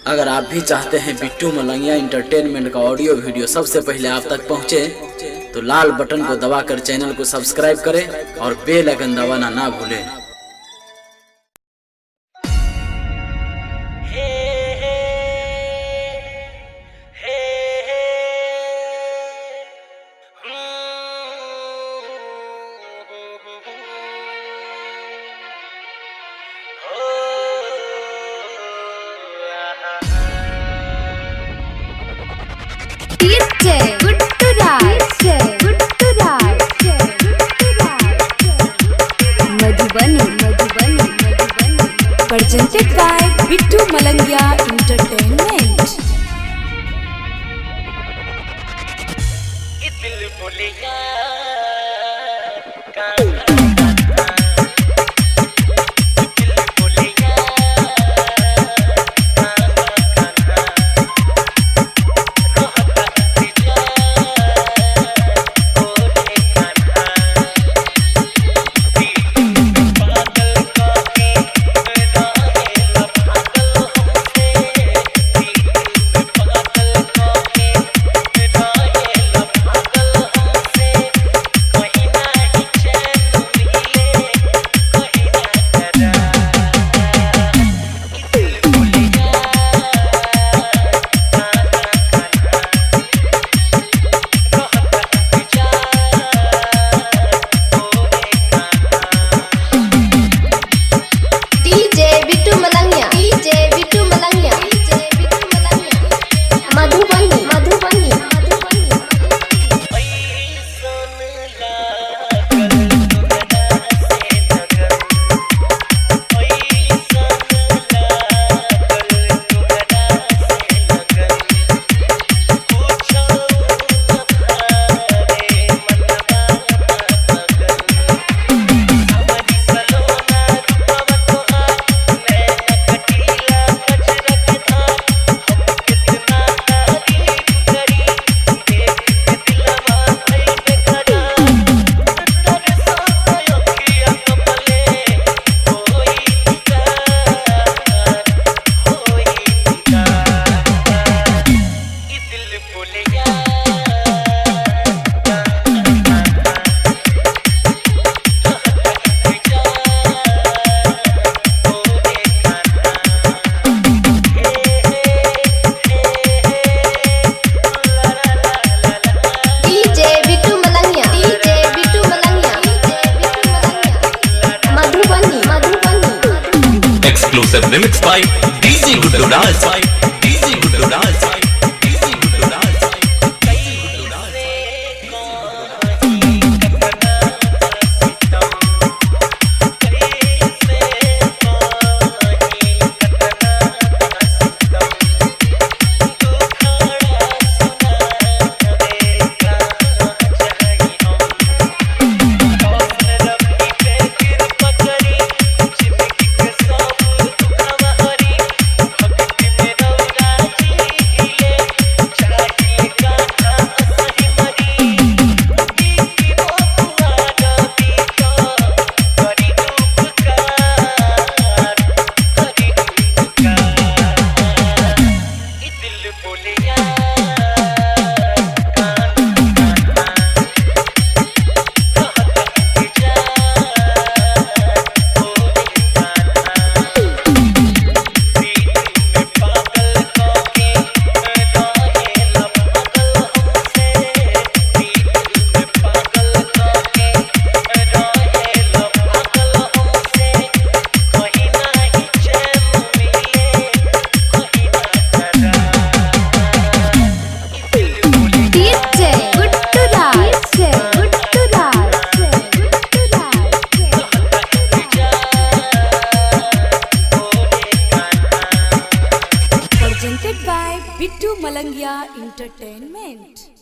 अगर आप भी चाहते हैं बिट्टू मलंगिया इंटरटेनमेंट का ऑडियो वीडियो सबसे पहले आप तक पहुंचे, तो लाल बटन को दबाकर चैनल को सब्सक्राइब करें और बेल आइकन दबाना ना भूलें। Presented by Bittu Malangia Entertainment. Exclusive remix by DJ Guddu Raj. DJ Guddu Raj. DJ Guddu Raj. Presented by Bittu Malangia Entertainment.